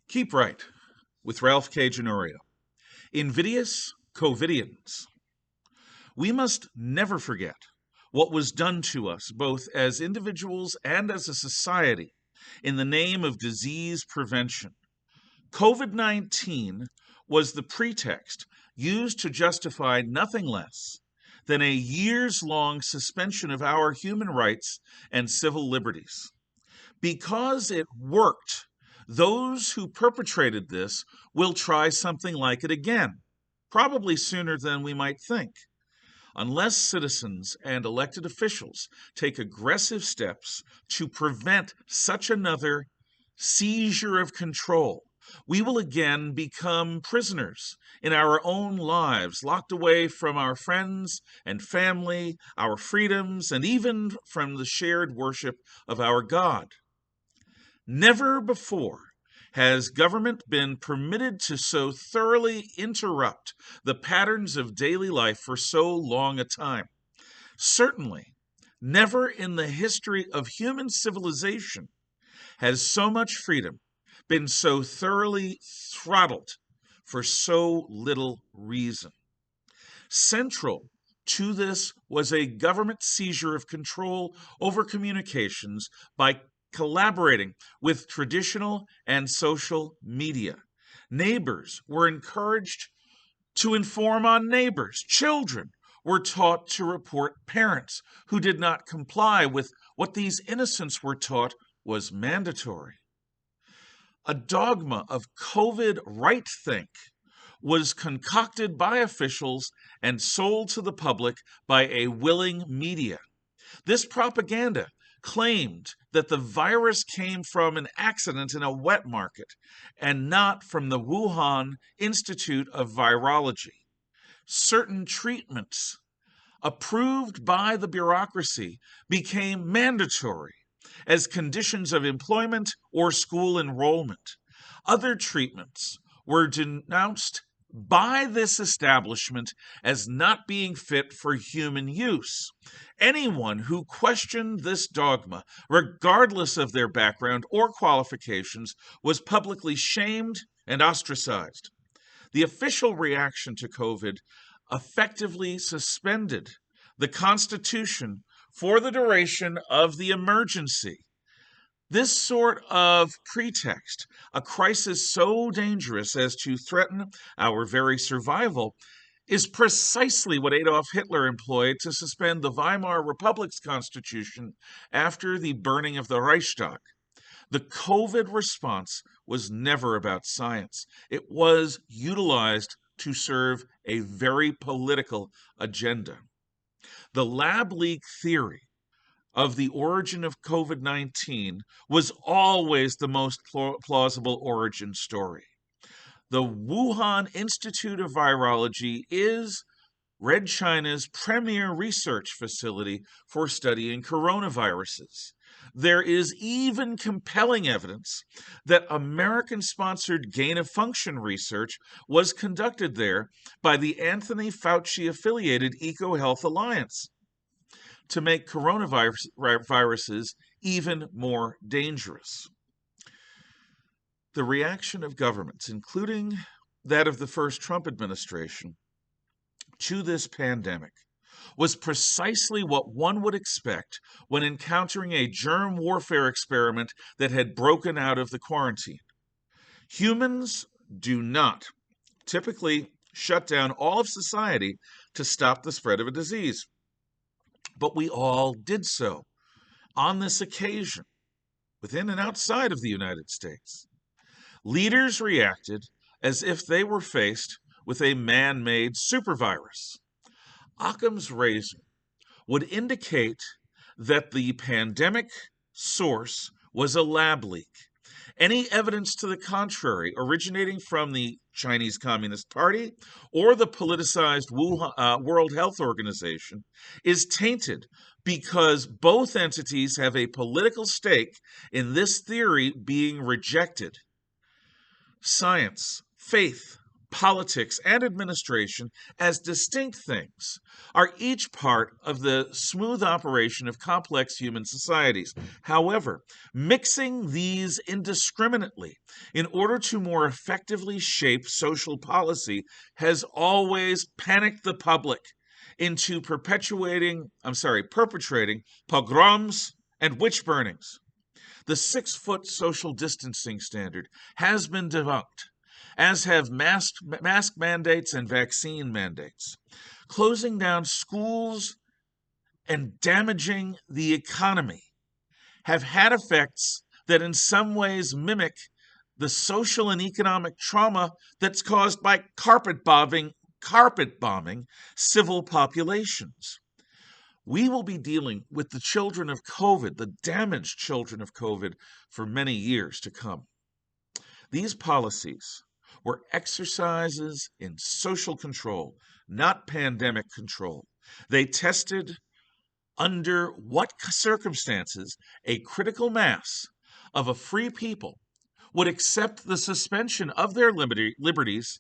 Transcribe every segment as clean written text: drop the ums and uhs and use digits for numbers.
Keep Right with Ralph K. Ginorio. INVIDIOUS COVIDIANS. We must never forget what was done to us, both as individuals and as a society, in the name of disease prevention. COVID-19 was the pretext used to justify nothing less than a years-long suspension of our human rights and civil liberties. Because it worked, those who perpetrated this will try something like it again, probably sooner than we might think. Unless citizens and elected officials take aggressive steps to prevent such another seizure of control, we will again become prisoners in our own lives, locked away from our friends and family, our freedoms, and even from the shared worship of our God. Never before has government been permitted to so thoroughly interrupt the patterns of daily life for so long a time. Certainly, never in the history of human civilization has so much freedom been so thoroughly throttled for so little reason. Central to this was a government seizure of control over communications by collaborating with traditional and social media. Neighbors were encouraged to inform on neighbors. Children were taught to report parents who did not comply with what these innocents were taught was mandatory. A dogma of COVID right-think was concocted by officials and sold to the public by a willing media. This propaganda claimed that the virus came from an accident in a wet market and not from the Wuhan Institute of Virology. Certain treatments approved by the bureaucracy became mandatory as conditions of employment or school enrollment. Other treatments were denounced by this establishment as not being fit for human use. Anyone who questioned this dogma, regardless of their background or qualifications, was publicly shamed and ostracized. The official reaction to COVID effectively suspended the Constitution for the duration of the emergency. This sort of pretext, a crisis so dangerous as to threaten our very survival, is precisely what Adolf Hitler employed to suspend the Weimar Republic's constitution after the burning of the Reichstag. The COVID response was never about science. It was utilized to serve a very political agenda. The lab leak theory of the origin of COVID-19 was always the most plausible origin story. The Wuhan Institute of Virology is Red China's premier research facility for studying coronaviruses. There is even compelling evidence that American-sponsored gain-of-function research was conducted there by the Anthony Fauci-affiliated EcoHealth Alliance to make coronaviruses even more dangerous. The reaction of governments, including that of the first Trump administration, to this pandemic was precisely what one would expect when encountering a germ warfare experiment that had broken out of the quarantine. Humans do not typically shut down all of society to stop the spread of a disease. But we all did so on this occasion, within and outside of the United States. Leaders reacted as if they were faced with a man-made supervirus. Occam's razor would indicate that the pandemic source was a lab leak. Any evidence to the contrary, originating from the Chinese Communist Party or the politicized World Health Organization, is tainted because both entities have a political stake in this theory being rejected. Science, faith, politics, and administration as distinct things are each part of the smooth operation of complex human societies. However, mixing these indiscriminately in order to more effectively shape social policy has always panicked the public into perpetrating pogroms and witch burnings. The 6-foot social distancing standard has been debunked, as have mask mandates and vaccine mandates. Closing down schools and damaging the economy have had effects that in some ways mimic the social and economic trauma that's caused by carpet bombing civil populations. We will be dealing with the children of COVID, the damaged children of COVID, for many years to come. These policies were exercises in social control, not pandemic control. They tested under what circumstances a critical mass of a free people would accept the suspension of their liberties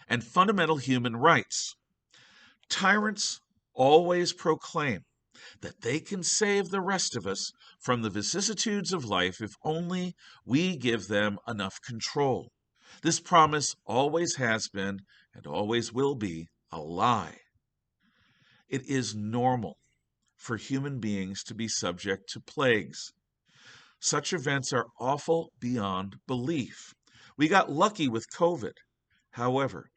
and fundamental human rights. Tyrants always proclaim that they can save the rest of us from the vicissitudes of life if only we give them enough control. This promise always has been and always will be a lie. It is normal for human beings to be subject to plagues. Such events are awful beyond belief. We got lucky with COVID. However,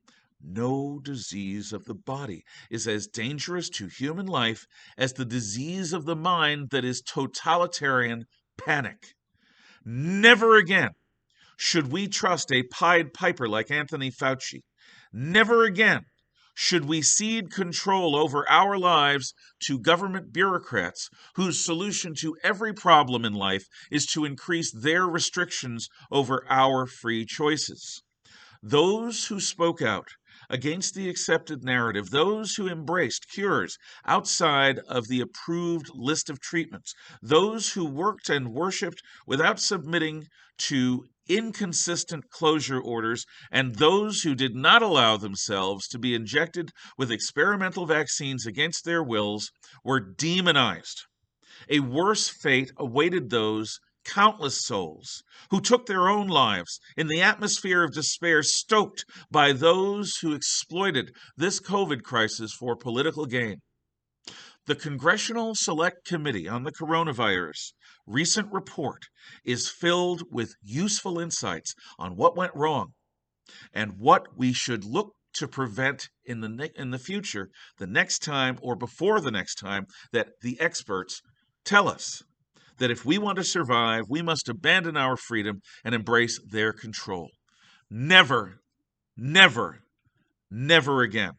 no disease of the body is as dangerous to human life as the disease of the mind that is totalitarian panic. Never again should we trust a Pied Piper like Anthony Fauci. Never again should we cede control over our lives to government bureaucrats whose solution to every problem in life is to increase their restrictions over our free choices. Those who spoke out against the accepted narrative, those who embraced cures outside of the approved list of treatments, those who worked and worshipped without submitting to inconsistent closure orders, and those who did not allow themselves to be injected with experimental vaccines against their wills were demonized. A worse fate awaited those countless souls who took their own lives in the atmosphere of despair stoked by those who exploited this COVID crisis for political gain. The Congressional Select Committee on the Coronavirus recent report is filled with useful insights on what went wrong and what we should look to prevent in the future, the next time or before the next time that the experts tell us that if we want to survive, we must abandon our freedom and embrace their control. Never, never, never again.